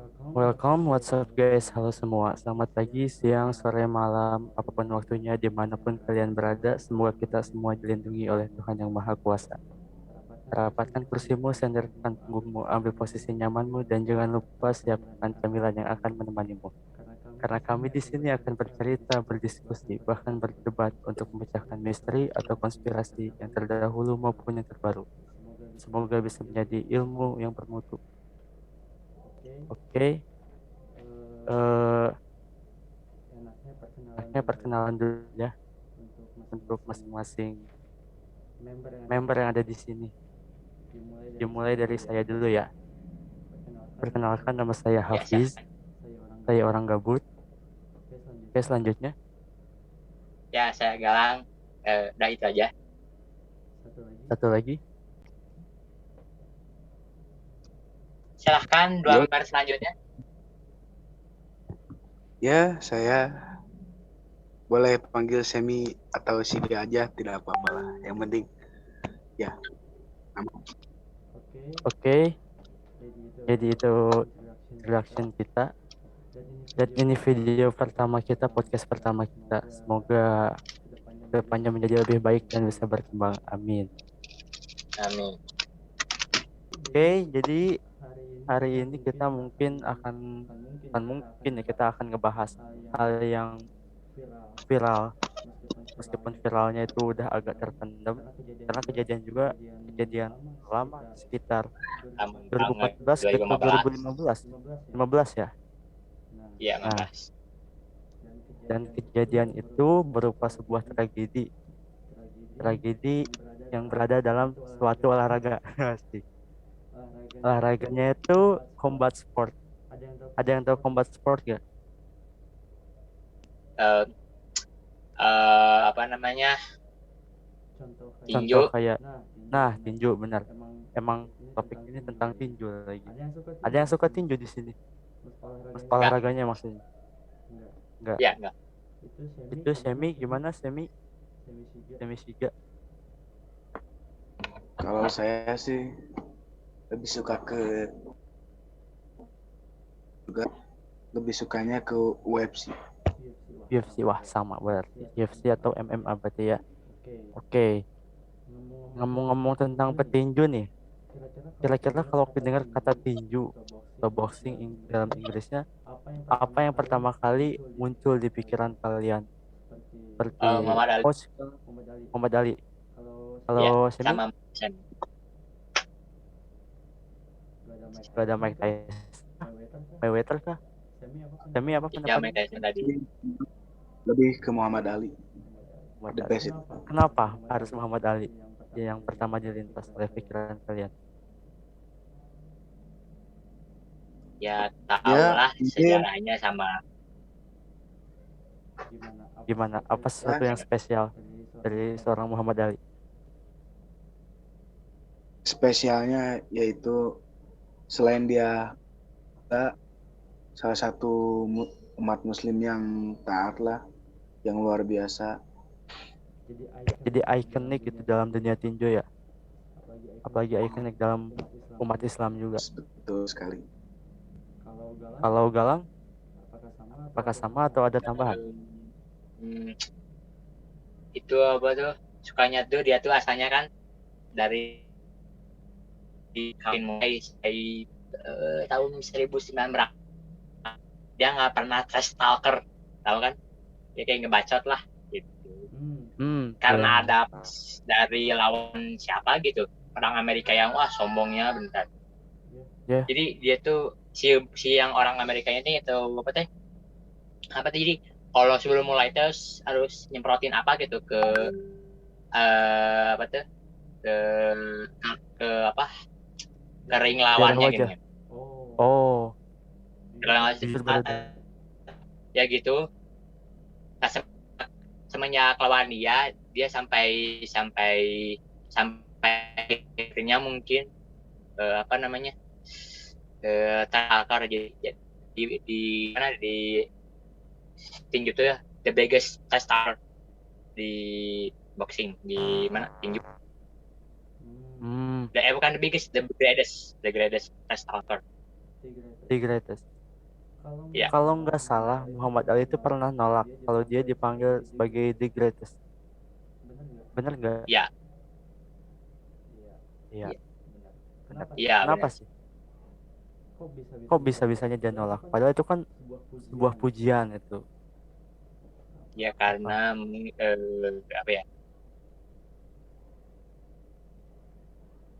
Welcome, what's up guys? Halo semua, selamat pagi, siang, sore, malam, apapun waktunya, dimanapun kalian berada. Semoga kita semua dilindungi oleh Tuhan Yang Maha Kuasa. Rapatkan kursimu, sandarkan punggungmu, ambil posisi nyamanmu, dan jangan lupa siapkan camilan yang akan menemanimu. Karena kami di sini akan bercerita, berdiskusi, bahkan berdebat untuk memecahkan misteri atau konspirasi yang terdahulu maupun yang terbaru. Semoga bisa menjadi ilmu yang bermutu. Oke, eh enaknya perkenalan dulu ya untuk masing-masing member yang ada di sini. Dimulai dari saya dulu ya. Perkenalkan, nama saya Ya, Hafiz, silahkan. saya orang gabut. Oke, selanjutnya. Ya, saya Galang. Udah itu aja. Satu lagi. Silahkan dua Yo, member selanjutnya. ya saya boleh panggil Semi atau Siga aja, tidak apa-apa lah. Yang penting ya nama. Oke, jadi itu introduction kita. Dan ini video pertama kita, podcast pertama kita. Semoga kedepannya menjadi lebih baik dan bisa berkembang. Amin. Amin. Oke, jadi hari ini kita mungkin akan mungkin ya kita akan ngebahas hal yang viral, meskipun viralnya itu udah agak terpendam karena kejadian juga kejadian lama sekitar Amin banget. 2014 ke 2015. 2015 15 ya. Iya, Nah, 15. dan kejadian itu berupa sebuah tragedi yang berada dalam suatu olahraga. Asik. Olahraganya itu combat sport. Ada yang tahu combat sport gak? Eh, Apa namanya? Contoh Tinju. kayak, nah, tinju benar. Emang topik ini tentang tinju lagi. Ada yang suka tinju di sini? Mas Enggak. olahraganya maksudnya? Enggak. Ya, enggak. Itu semi gimana semi? Semi siga. Kalau saya sih lebih suka juga lebih sukanya ke UFC. UFC, wah sama berarti. UFC atau MMA berarti ya. Oke. Ngomong-ngomong tentang petinju nih. Kira-kira kalau dengar kata tinju atau boxing dalam Inggrisnya, apa yang pertama kali muncul di pikiran kalian? Seperti Muhammad Ali. coach Muhammad Ali. Ya, Kalau semi, sama Sen. gak ada Mike Tyson. Mayweather kah? Semi apa Ya, pendapatnya? Mike Tyson tadi. Lebih ke Muhammad Ali, Muhammad the Ali. best itu. Kenapa harus Muhammad Ali yang pertama dilintas oleh pikiran kalian? Ya, Ya tahulah mungkin sejarahnya sama. Gimana? Apa sesuatu yang ya, spesial dari seorang Muhammad Ali? spesialnya yaitu selain dia salah satu umat Muslim yang taat lah, yang luar biasa. Jadi ikonik gitu dalam dunia tinju ya. Apalagi ikonik dalam umat Islam juga. Betul sekali. Kalau Galang, apakah sama atau ada tambahan? Hmm, itu apa tuh? Sukanya tuh dia tuh asalnya kan dari mulai tahun 1900 dia nggak pernah trash talker, tahu kan, dia kayak ngebacot lah gitu, karena Ya. ada dari lawan siapa gitu orang Amerika yang wah sombongnya bentar, Ya, jadi dia tuh si yang orang Amerika ini itu apa tuh jadi kalau sebelum mulai terus harus nyemprotin apa gitu ke apa tuh ke ke apa ke ring daerah lawannya gitu wajah. Oh, jujur baru tahu. ya gitu. Nah, semenjak lawan dia sampai sampai sampai akhirnya mungkin apa namanya terakar jadi di mana di tinju tuh ya the biggest star di boxing di mana tinju Hmm, bukan the biggest, the greatest star the greatest. Ya. Kalau nggak salah, Muhammad Ali itu pernah nolak kalau dia dipanggil sebagai the greatest. Bener nggak? Ya. Iya, Iya. bener. Iya, Kenapa benar. sih? Kok bisa-bisanya dia nolak? Padahal itu kan sebuah pujian itu. Ya Apa? karena apa ya?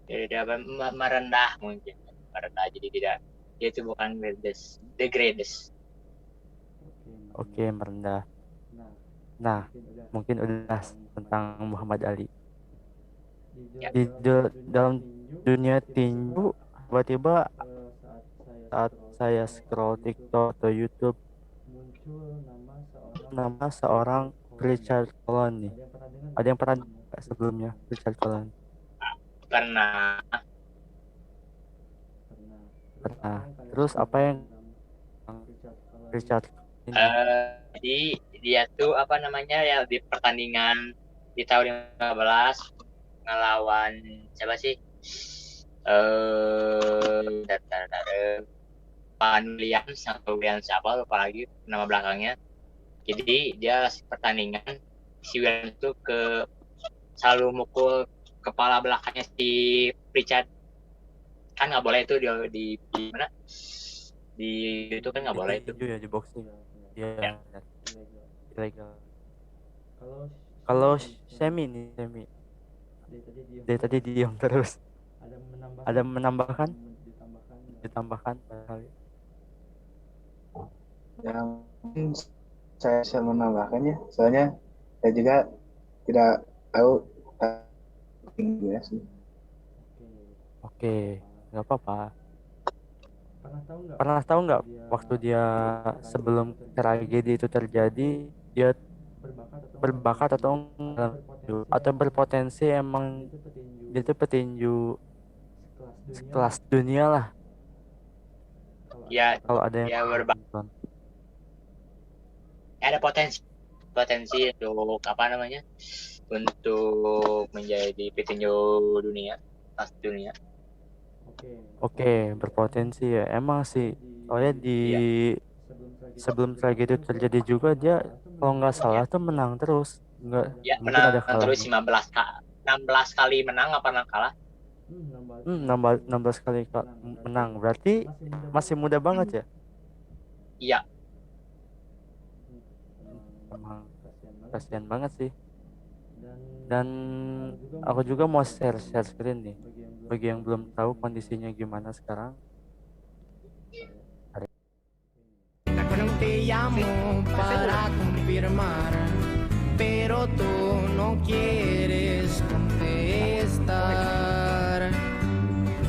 Tidak merendah mungkin. Merendah jadi tidak dia itu bukan the greatest. Oke, merendah. Nah, mungkin udah tentang Muhammad Ali. Ya. Dalam dunia tinju, tiba-tiba saat saya scroll TikTok atau YouTube, nama seorang Richard Colon nih. Ada yang pernah dengar sebelumnya Richard Colon? Karena Pernah. Terus apa yang Richard ini? jadi dia tuh apa namanya ya di pertandingan di tahun 15 ngelawan siapa sih? Pan Williams atau Williams siapa lupa lagi nama belakangnya. Jadi dia pertandingan si Williams itu selalu mukul kepala belakangnya si Richard, kan nggak boleh itu di mana di itu kan nggak boleh itu. Tinju ya, di boxing. Iya, Ya. benar. Ilegal. Kalau Semi nih, dari tadi diam terus. Ada menambahkan? Ditambahkan kali. Ya, mungkin saya bisa menambahkannya. Soalnya saya juga tidak tahu tinggi ya sih. Oke, nggak apa-apa. Pernah tahu nggak waktu dia sebelum tragedi itu terjadi, dia berbakat atau berpotensi emang dia itu petinju sekelas dunia lah, Ya, kalau ada yang ya nonton. ada potensi untuk apa namanya untuk menjadi petinju dunia, kelas dunia. Oke, berpotensi ya. Emang sih, soalnya di Iya. sebelum tragedi itu terjadi juga dia kalau nggak salah tuh menang terus. Nggak, Ya mungkin ada menang terus kalahnya. 16 kali menang apa pernah kalah. 16 kali menang. Berarti masih muda banget ya? Iya. Emang kasihan banget sih. Dan aku juga mau share screen nih. Bagi yang belum tahu kondisinya gimana sekarang. Te llamo para confirmar, pero tú no quieres contestar.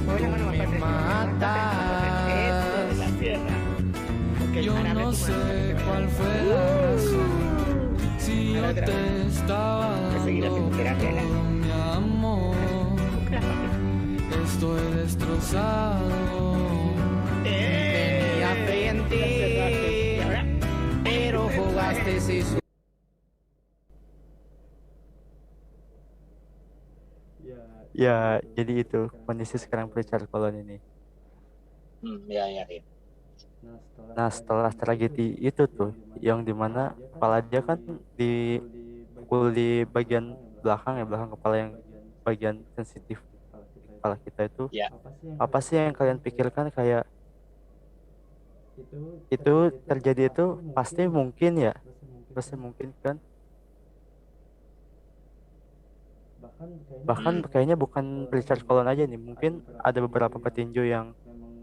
Tú me matas. Yo no sé cuál fue la razón. Si yo te estaba dando todo mi amor, estoy destrozado. Venía frente, pero jugaste eso. Ya, jadi itu kondisi sekarang Richard Colon ini. Ya. Nah, setelah tragedi itu tuh, yang dimana kepala dia kan dipukul di bagian belakang ya, belakang kepala yang bagian sensitif kepala kita itu. Ya. Apa sih yang kalian pikirkan kayak itu terjadi itu pasti mungkin ya, pasti mungkin kan? Bahkan kayaknya bukan Richard Colon aja nih, mungkin ada beberapa petinju yang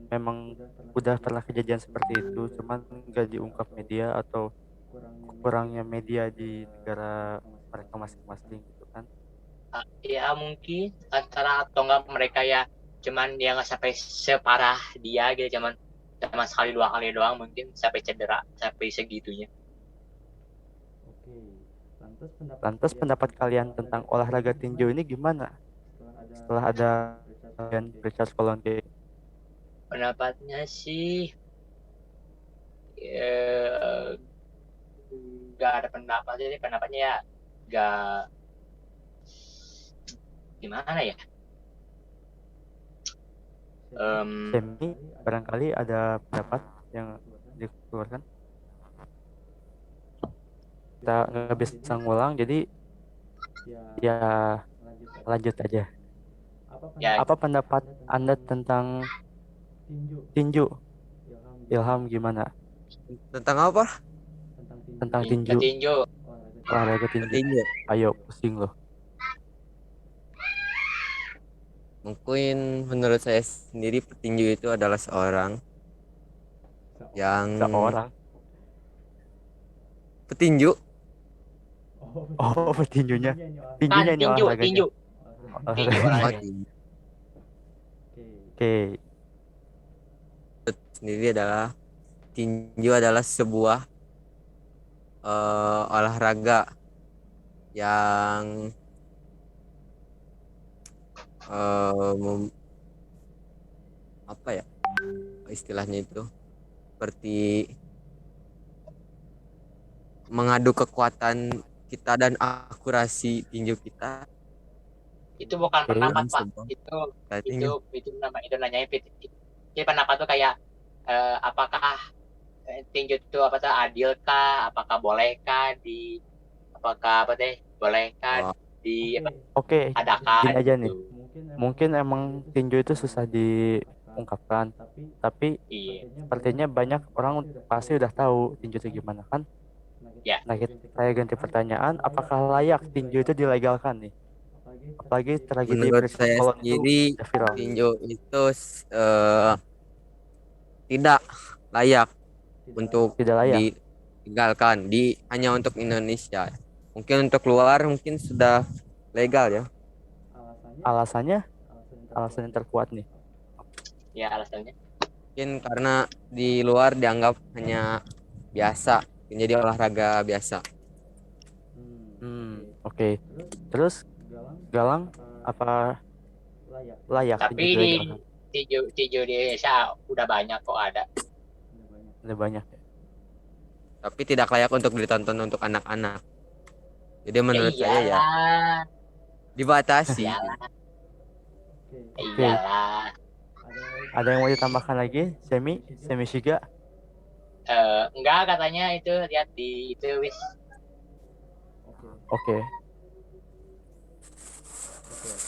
memang udah pernah kejadian seperti itu, cuman nggak diungkap media atau kurangnya media di negara mereka masing-masing gitu kan. Ya mungkin antara atau enggak mereka ya cuman dia nggak sampai separah dia gitu, cuman sekali 2 kali doang mungkin sampai cedera sampai segitunya. Lantas pendapat kalian tentang olahraga tinju ini gimana setelah ada Richard Colon kayak Pendapatnya sih nggak ada pendapat, jadi pendapatnya ya nggak gimana ya, Semi barangkali ada pendapat yang dikeluarkan. Kita nggak bisa ngulang, jadi ya lanjut aja. Ya, Apa pendapat Anda tentang tinju? Ilham gimana Tentang apa? tentang tinju, petinju. olahraga tinju? Petinju. Ayo, pusing loh. Mungkin menurut saya sendiri petinju itu adalah seorang yang Seorang. petinju. Oh, petinjunya. Kan Tinjunya ini tinju, olahraganya. tinju, tinju Olahraganya. Oh, olahraganya. tinju Oke. sendiri adalah tinju adalah sebuah olahraga yang apa ya istilahnya itu, seperti mengadu kekuatan kita dan akurasi tinju kita. Itu bukan Oke. pendapat, Pak. Sebuah Itu nanyain jadi pendapat tuh kayak apakah tinju itu apa tuh adil kah? Apakah bolehkah bolehkah Oh. di Oke, adakan gini aja nih. gitu. Mungkin emang tinju itu susah diungkapkan, tapi Iya. sepertinya banyak orang pasti udah tahu tinju itu gimana kan? Ya. Nah, saya ganti pertanyaan, apakah layak tinju itu dilegalkan nih? Apalagi tragedi Menurut Bristol saya Colon itu sendiri udah viral. tinju itu tidak layak untuk Tidak layak. dilegalkan hanya untuk Indonesia. Mungkin untuk luar mungkin sudah legal ya. Alasannya? Alasan yang terkuat nih. Ya, alasannya. Mungkin karena di luar dianggap hanya biasa, menjadi olahraga biasa. Oke. Terus Galang, apa layak Tapi tinju di dilegalkan? tinju di Indonesia udah banyak kok ada. Udah banyak ya. Tapi tidak layak untuk ditonton untuk anak-anak. Jadi menurut Ya saya ya iyalah. dibatasi. Iyalah. Oke. Iyalah. Ada yang mau ditambahkan lagi? Semi Shiga? Enggak, katanya itu lihat di itu wis. Oke.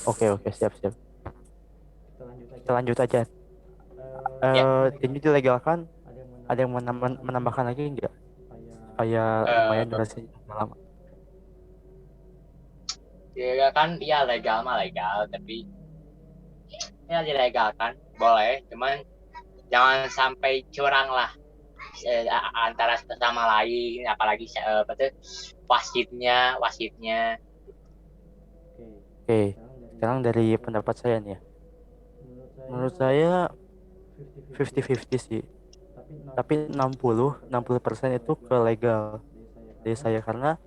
Oke, siap. Kita lanjut aja. Tinju dilegalkan, ada yang menambahkan lagi enggak? Supaya lumayan durasinya lama. Ya kan, ya legal mah legal, tapi ya dilegalkan boleh, cuman jangan sampai curang lah antara sama lain, apalagi apa tuh wasitnya. Oke, sekarang dari pendapat saya nih ya. Menurut saya 50-50 sih. Tapi 60% itu ke legal dari saya, karena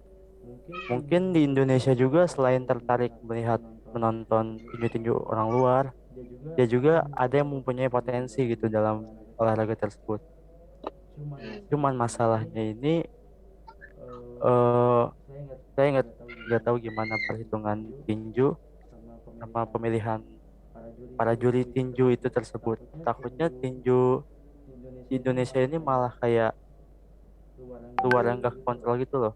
mungkin di Indonesia juga selain tertarik melihat menonton tinju-tinju orang luar, dia juga ada yang mempunyai potensi gitu dalam olahraga tersebut. Cuman masalahnya ini saya nggak tahu gimana perhitungan tinju sama pemilihan para juri tinju itu tersebut. Takutnya tinju di Indonesia ini malah kayak luar yang gak kontrol gitu loh.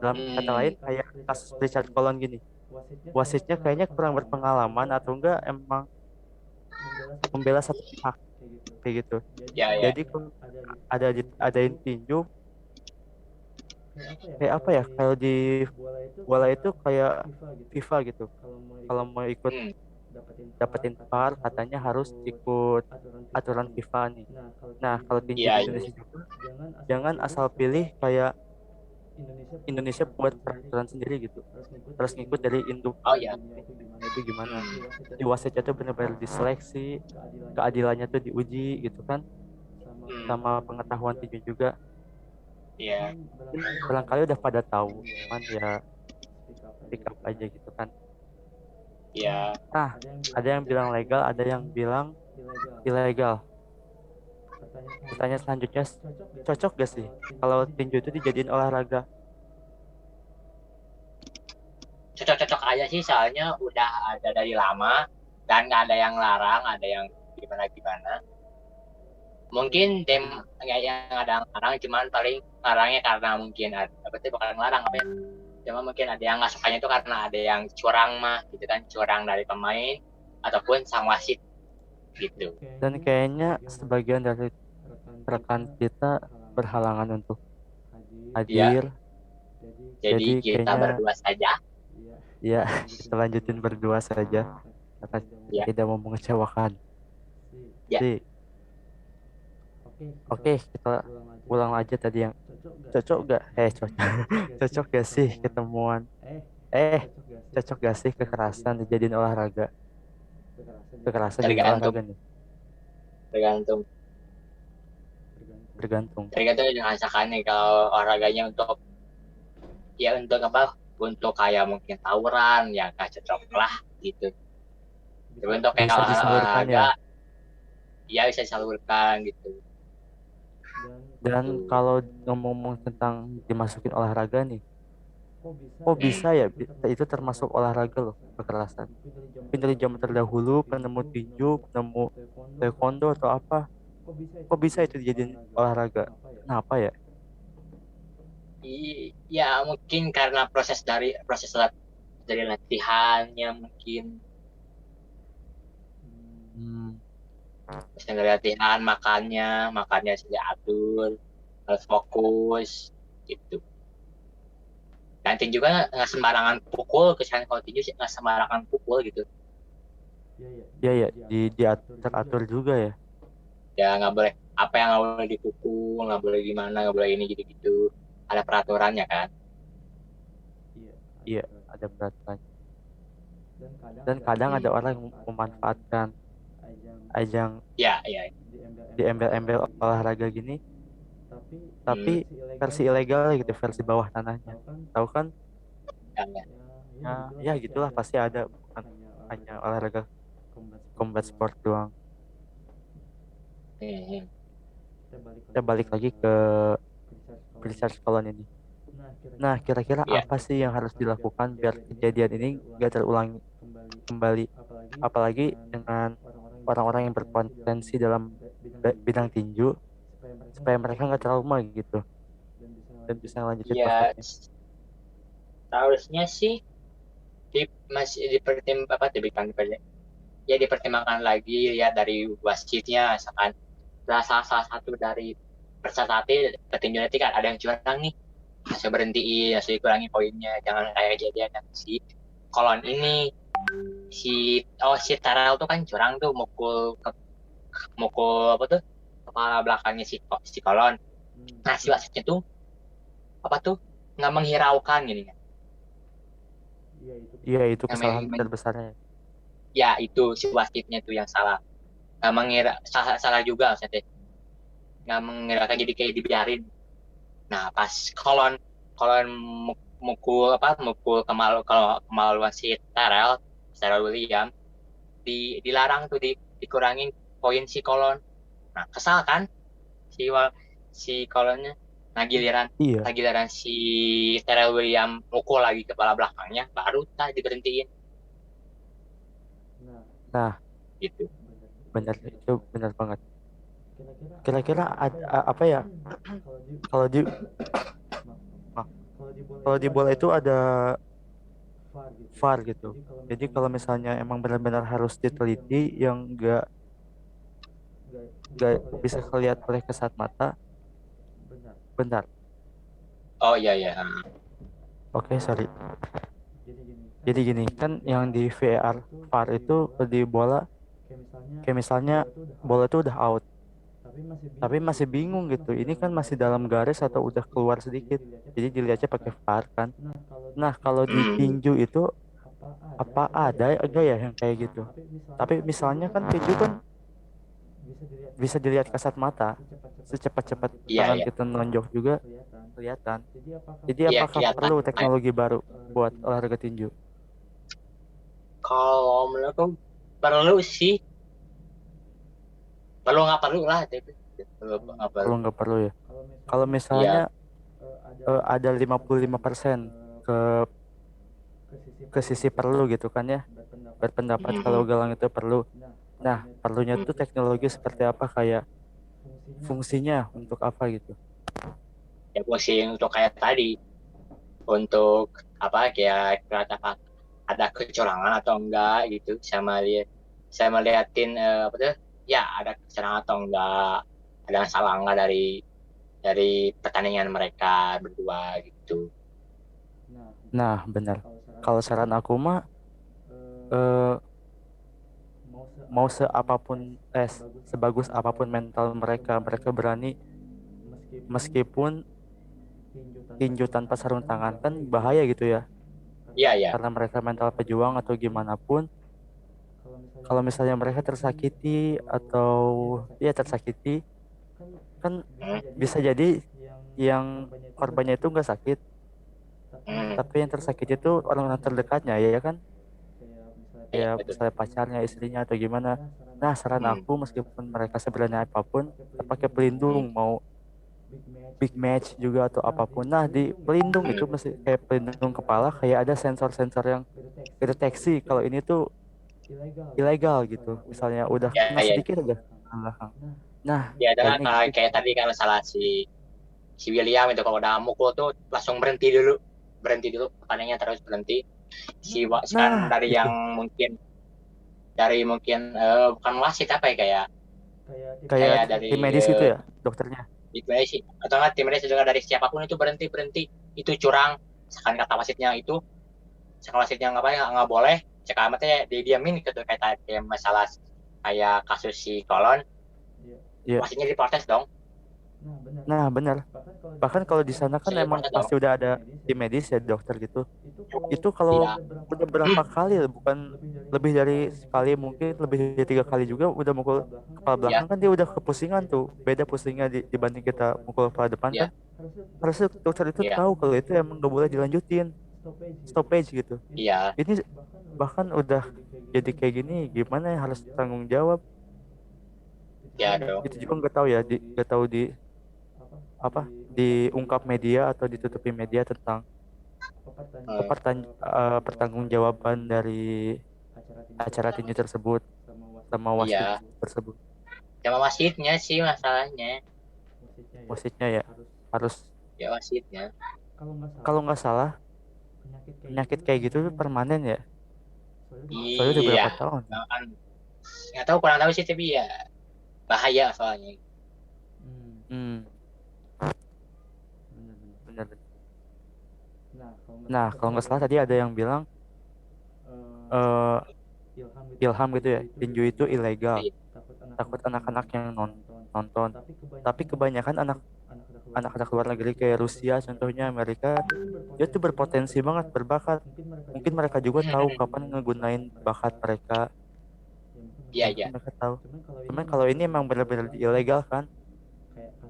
Dalam kata lain kayak kasus Richard Colon gini, wasitnya kayaknya kurang berpengalaman atau enggak emang membela satu pihak kayak gitu. Ya. Jadi kalau adain tinju kayak apa ya, kalau di bola itu kayak FIFA gitu, kalau mau ikut dapetin VAR katanya harus ikut aturan FIFA nih. Nah, kalau tinju Iya, di Indonesia juga jangan asal pilih kayak Indonesia buat peraturan sendiri gitu, terus ngikut dari induk. Oh ya. Itu gimana di wasitnya tuh benar-benar diseleksi, keadilannya tuh diuji gitu kan, sama pengetahuan tinju juga. Iya. Barangkali udah pada tahu, cuman ya pick up aja gitu kan. Iya. Nah, ada yang bilang legal, ada yang bilang ilegal. Pertanyaan selanjutnya, cocok gak sih kalau tinju itu dijadiin olahraga? Cocok-cocok aja sih, soalnya udah ada dari lama dan nggak ada yang larang, ada yang gimana. Mungkin nggak yang ada yang larang, cuman paling larangnya karena mungkin apa sih, bukan larang apa ya, cuma mungkin ada yang nggak sukanya itu karena ada yang curang mah gitu kan, curang dari pemain ataupun sang wasit gitu. Dan kayaknya sebagian dari rekan kita berhalangan untuk hadir. Jadi kita kayaknya berdua saja. ya kita lanjutin berdua saja karena Ya. tidak mau mengecewakan. Ya. Sih. Oke, kita ulang aja tadi yang cocok gak? Cocok gak sih ketemuan? Cocok gak sih kekerasan dijadiin olahraga? Kekerasan jadi Tergantung. olahraga nih. Tergantung. Tergantung dengan nih kalau olahraganya untuk apa? Untuk kayak mungkin tawuran ya nggak cocok lah gitu. Tapi untuk kayak Bisa disalurkan ya. olahraga, ya bisa disalurkan gitu. Dan kalau ngomong tentang dimasukin olahraga nih, kok bisa ya? Itu termasuk olahraga loh, kekerasan. Mungkin dari zaman terdahulu penemu tinju, penemu taekwondo atau apa, kok bisa itu dijadiin olahraga? Kenapa ya? Ya mungkin karena proses dari latihannya mungkin. Terus dari latihan makannya sudah atur, harus fokus gitu. Dan tinju kan nggak sembarangan pukul, kesannya kalau tinju sih nggak sembarangan pukul gitu. Iya ya, diatur juga ya. Ya nggak boleh apa yang nggak boleh dipukul, nggak boleh gimana, nggak boleh ini gitu. Ada peraturannya kan. Iya, ada peraturan. Dan kadang ada orang yang memanfaatkan ajang Ya. di embel-embel olahraga gini, tapi versi ilegal gitu, versi bawah tanahnya. Tahu kan? Ya gitulah, pasti ada, bukan hanya olahraga combat sport doang. Kita balik lagi ke research kolon ini. Nah, kira-kira Iya. apa sih yang harus dilakukan biar kejadian ini gak terulang kembali? Apalagi dengan orang-orang yang berpotensi dalam bidang tinju, supaya mereka nggak trauma gitu dan bisa lanjutin Ya, bakatnya. seharusnya sih masih dipertimbangkan lagi ya dari wasitnya, misalkan salah satu dari peserta petinju nanti kan ada yang curang nih, harus berhentiin, harus dikurangi poinnya, jangan kayak kejadian yang si kolon ini, si Tarel tuh kan curang tuh, mukul apa tuh kepala belakangnya si kolon. Nah si wasitnya tuh apa tuh nggak menghiraukan gini kan. Iya, itu kesalahan terbesarnya. Ya itu si wasitnya tuh yang salah, nggak mengira, salah juga maksudnya, nggak mengira, jadi kayak dibiarin. Nah pas kolon mukul kemaluan si Tarel William, dilarang tuh, dikurangin poin si kolon. Nah kesal kan si kolonnya. Nah giliran si Tarel William mukul lagi kepala belakangnya, baru diberhentiin. Nah, Gitu. benar, itu benar banget. Kira-kira apa ya, kalau di bola itu ada VAR gitu. Jadi kalau misalnya emang benar-benar harus diteliti yang nggak bisa kelihatan oleh kasat mata, benar. Oh iya. Oke, sorry. Jadi gini kan, yang di VAR itu di bola, kayak misalnya bola itu udah out, tapi masih bingung gitu, ini kan masih dalam garis atau udah keluar sedikit, jadi dilihatnya pakai VAR kan. Nah kalau di tinju itu apa ada ya yang kayak gitu? Tapi misalnya kan tinju kan bisa dilihat kasat mata, secepat-cepat tangan kita nonjok juga kelihatan. Jadi apakah perlu teknologi baru buat olahraga tinju? Kalau menurutku perlu sih, nggak perlu lah, tapi nggak perlu ya. Kalau misalnya ada 55% ke sisi perlu gitu kan ya, berpendapat kalau galang itu perlu. Nah, perlunya tuh teknologi seperti apa, kayak fungsinya untuk apa gitu. Ya fungsi untuk kayak tadi, untuk apa kayak apa ada kecurangan atau enggak gitu, saya melihatin apa tuh ya ada kecurangan atau enggak, ada yang salah enggak dari pertandingan mereka berdua gitu. Nah, benar. Kalau saran aku mah eh, mau sebagus apapun mental mereka, mereka berani meskipun tinju tanpa sarung tangan kan bahaya gitu ya. Iya ya. Karena mereka mental pejuang atau gimana pun, kalau misalnya mereka tersakiti atau ya tersakiti, kan bisa jadi yang korbannya itu nggak sakit, tapi yang tersakiti itu orang terdekatnya ya kan, Iya ya betul. misalnya pacarnya, istrinya atau gimana. Nah, saran aku meskipun mereka sebenarnya apapun, pakai pelindung, mau big match juga atau apapun. Nah, di pelindung itu mesti kayak pelindung kepala, kayak ada sensor-sensor yang deteksi kalau ini tuh ilegal gitu. Misalnya udah Ya kena ya sedikit aja ke belakang. Nah, ya dengan kayaknya gitu. kayak tadi kan salah si William itu, kalau udah mukul tuh langsung berhenti dulu pertandingannya, terus berhenti sekarang Nah, dari itu mungkin bukan wasit apa ya, kayak kayak dari tim medis gitu ya, dokternya. tim medis atau nggak tim medis juga, dari siapapun itu berhenti itu curang, sekarang kata wasitnya itu, sekarang wasitnya nggak boleh, sekarang matanya didiamin gitu, kayak masalah kayak kasus si Kolon, Iya. wasitnya diprotes dong. Nah, benar. Bahkan kalau di sana kan Wasitnya emang diprotes dong. pasti udah ada tim medis ya, dokter gitu. Itu kalau Iya udah berapa kali, bukan lebih dari sekali, mungkin lebih dari 3 kali juga udah mukul kepala iya belakang, kan dia udah kepusingan tuh. Beda pusingnya dibanding kita mukul kepala depan kan. iya Harusnya dokter itu iya tahu kalau itu emang gak boleh dilanjutin, stoppage gitu. iya Ini bahkan udah jadi kayak gini, gimana ya, harus tanggung jawab. iya dong. Itu juga nggak tahu ya, nggak tahu di apa, diungkap media atau ditutupi media tentang pertanggungjawaban dari acara tinju tersebut sama wasit Iya, tersebut. sama wasitnya sih masalahnya. Wasitnya ya harus, Ya wasitnya. kalau nggak salah penyakit kayak gitu tuh permanen ya, soalnya udah Iya, berapa tahun. nah, kan nggak tahu, kurang tahu sih, tapi ya bahaya soalnya. Hmm, benar. Nah, kalau nggak salah tadi ada yang bilang eh Ilham gitu ya, tinju itu ilegal, Iya, takut anak-anak yang nonton. Tapi kebanyakan anak-anak luar negeri kayak Rusia contohnya, Amerika, dia tuh berpotensi banget, berbakat. Mungkin mereka juga tahu kapan ngegunain bakat mereka. iya, Ya iya, mungkin mereka tahu. Cuman kalau ini emang benar-benar ilegal kan,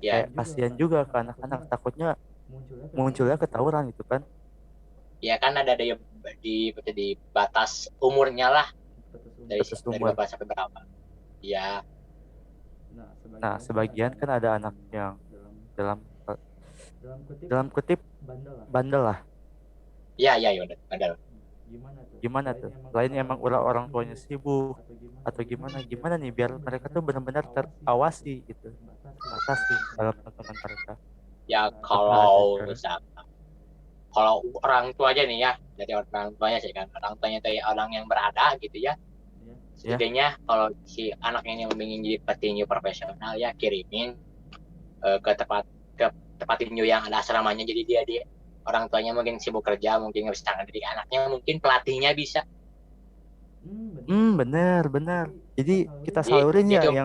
iya, kayak kasihan juga ke anak-anak, takutnya munculnya ketawuran gitu kan. ya kan ada di batas umurnya lah, dari Batas dari umur. berapa sampai berapa. Iya, Nah, sebagian kan ada anak yang dalam dalam kutip bandel lah. iya, iya, iya, ada. Gimana tuh? Lain emang orang tuanya sibuk atau gimana nih biar mereka tuh benar-benar terawasi gitu, batasi dalam tontonan mereka. Ya Apakah ada kalau cara? misalkan, kalau orang tua aja nih ya, dari orang tuanya sih kan, orang tuanya itu ya orang yang berada gitu ya. Ya, Setidaknya kalau si anak ini ingin jadi petinju profesional, ya kirimin ke tempat tinju yang ada asramanya, jadi dia orang tuanya mungkin sibuk kerja, mungkin nggak bisa tangan, jadi anaknya mungkin pelatihnya bisa. benar. Jadi kita Jadi salurin dia ya tuh,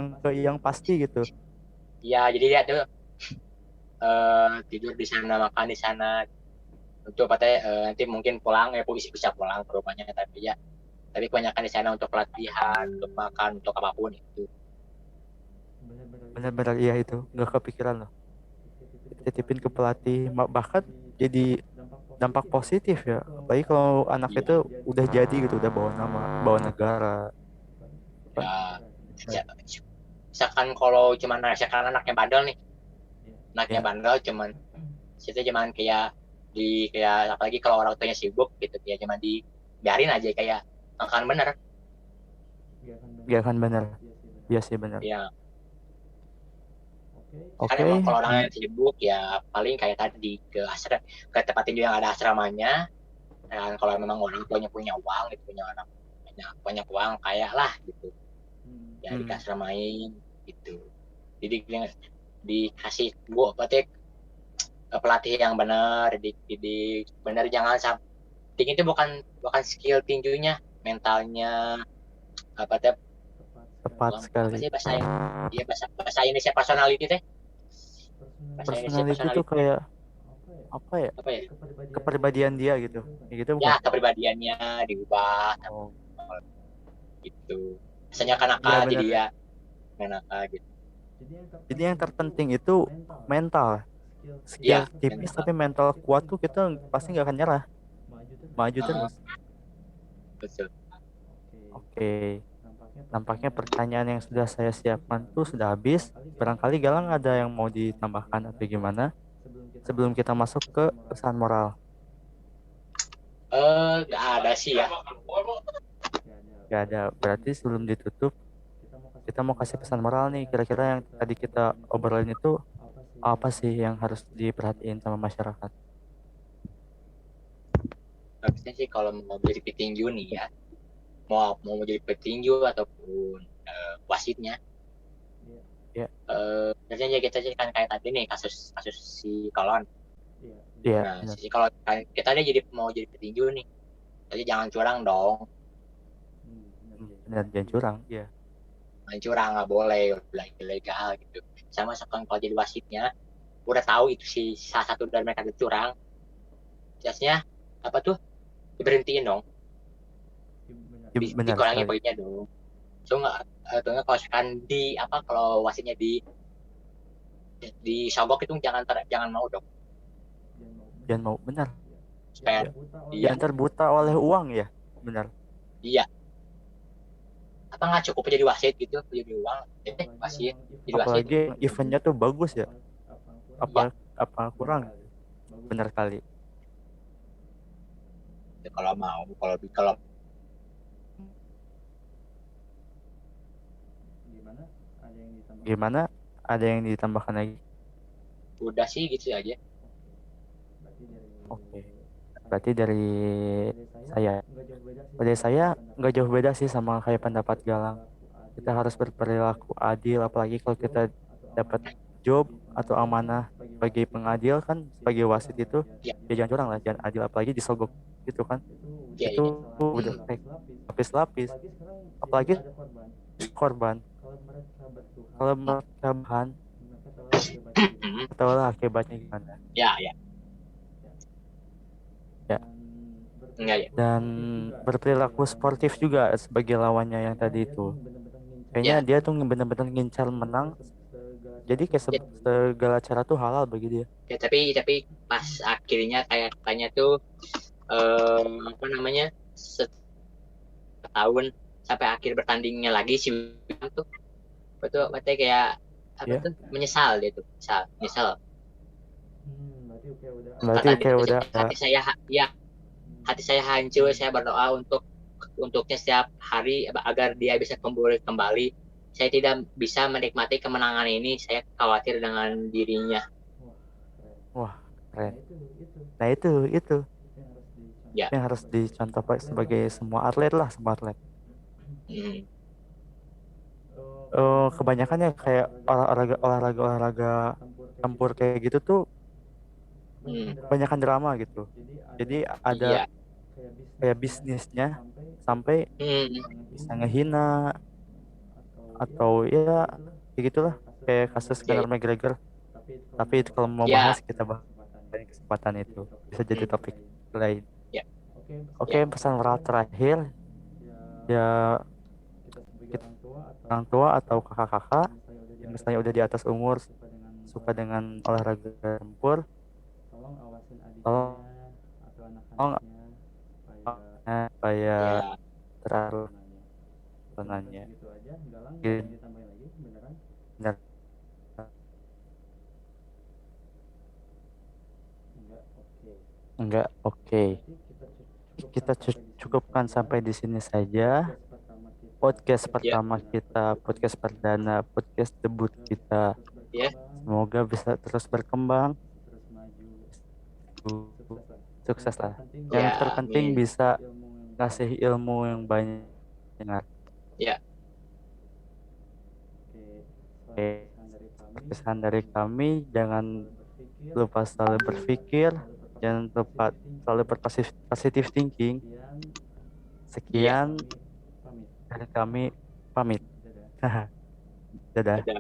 yang pasti gitu. ya jadi dia tuh tidur di sana, makan di sana, untuk nanti mungkin pulang ya bisa pulang ke rumahnya, tapi kebanyakan di sana untuk pelatihan, untuk makan, untuk apapun itu. Benar-benar iya, itu nggak kepikiran loh. Titipin ke pelatih, bahkan jadi dampak positif ya. Apalagi kalau anak Iya, itu udah jadi gitu, udah bawa nama, bawa negara. Kan? ya, misalkan kalau cuman misalkan anaknya bandel nih, anaknya Ya, bandel cuman situ, cuman kayak apalagi kalau orang tuanya sibuk gitu, ya cuman dibiarin aja, kayak akan bener Gak akan bener. Iya sih bener. Ya Oke. kan emang kalau orang yang sibuk ya paling kayak tadi ke tempat tinju yang ada asramanya. Dan kalau memang orang tuanya punya uang gitu, punya orang banyak uang kayak lah gitu ya dikasramain gitu. Jadi dikasih berarti pelatih yang benar, benar, jangan sampai itu bukan skill tinjunya, mentalnya apa teh, Tepat apa sekali. sih bahasa ya bahasa Indonesia personality teh, bahasa Indonesia Personality tuh personality kayak apa ya? apa ya, Kepribadian dia gitu. Kayak gitu ya bukan? kepribadiannya diubah Oh, gitu, misalnya kanaka iya jadi bener. ya kanaka gitu Jadi yang terpenting itu mental. ya, Skill tipis tapi mental kuat tuh kita pasti nggak akan nyerah. Maju terus. betul. Oke. Nampaknya pertanyaan yang sudah saya siapkan tuh sudah habis. Barangkali Galang ada yang mau ditambahkan atau gimana sebelum kita masuk ke pesan moral. Nggak ada sih ya. Gak ada. Berarti sebelum ditutup kita mau kasih pesan moral nih. Kira-kira yang tadi kita obrolin itu apa sih yang harus diperhatiin sama masyarakat? Habisnya sih kalau mau jadi petinju nih ya, mau jadi petinju ataupun wasitnya, Ya. biasanya kita sih kan kayak tadi nih kasus si Kolon. Iya. Nah Benar. si kalau kita aja mau jadi petinju nih, jadi jangan curang dong, Benar, jangan curang. Iya. jangan curang, nggak boleh, udah ilegal gitu. Sama sekarang kalau jadi wasitnya, udah tahu itu si salah satu dari mereka itu curang, biasanya apa tuh diberhentiin dong, Iya, benar dikurangi sekali. poinnya dong. So nggak kalau sekarang kalau wasitnya disogok itu jangan mau dong, Jangan mau. Benar. supaya dia Jangan terbuta oleh uang ya. Benar. iya apa nggak cukup jadi wasit gitu, jadi uang wasit, jadi wasit Apalagi yang eventnya tuh bagus ya. ya. Apa kurang? Benar kali. Kalau mau kalau Gimana? Ada yang ditambahkan lagi? udah sih gitu aja. Oke. Berarti dari saya nggak jauh beda sih sama kayak pendapat Galang. Kita harus berperilaku adil, apalagi kalau kita dapat job atau amanah sebagai pengadil kan, sebagai wasit itu Ya. ya jangan curang lah, jangan adil, apalagi disogok gitu kan. Ya, Itu ya. udah kayak lapis-lapis, apalagi korban. Kalau mereka bahan, tahu lah akibatnya gimana. Ya enggak ya. Dan berperilaku sportif juga sebagai lawannya yang tadi itu. Kayaknya Ya. dia tuh bener-bener ngincar menang. Jadi kayak segala cara tuh halal bagi dia. Ya tapi pas akhirnya kayaknya tuh apa namanya, setahun sampai akhir bertandingnya lagi si William tuh betul kayak apa Ya. tuh menyesal dia tuh, misal Berarti kata kayak udah hati saya hancur, saya berdoa untuknya setiap hari agar dia bisa kembali. Saya tidak bisa menikmati kemenangan ini, saya khawatir dengan dirinya. wah keren. Nah itu Ya. yang harus dicontoh sebagai semua atlet lah, semua atlet. Kebanyakan ya kayak olahraga tempur kayak gitu tuh kebanyakan drama gitu. Jadi ada Iya. kayak bisnisnya sampai bisa ngehina atau ya kayak gitulah, kayak kasus Conor McGregor. Tapi itu kalau mau bahas kita bahas lain kesempatan, itu bisa jadi topik lain. Ya. Oke, pesan moral terakhir ya, kita orang tua atau kakak-kakak yang misalnya udah di atas umur suka dengan olahraga tempur, tolong supaya Ya. terlalu tenangnya. Benar. Enggak, oke. Kita cukupkan sampai di sini saja podcast pertama kita, podcast perdana, podcast debut kita. Iya. Semoga bisa terus berkembang. Sukses lah. Yang Ya, terpenting amin. bisa ngasih ilmu yang banyak. Ya. Oke. Pesan dari kami, jangan lupa selalu berpikir, jangan lupa selalu berpositif thinking. Sekian dari kami, pamit. Dadah. Ada.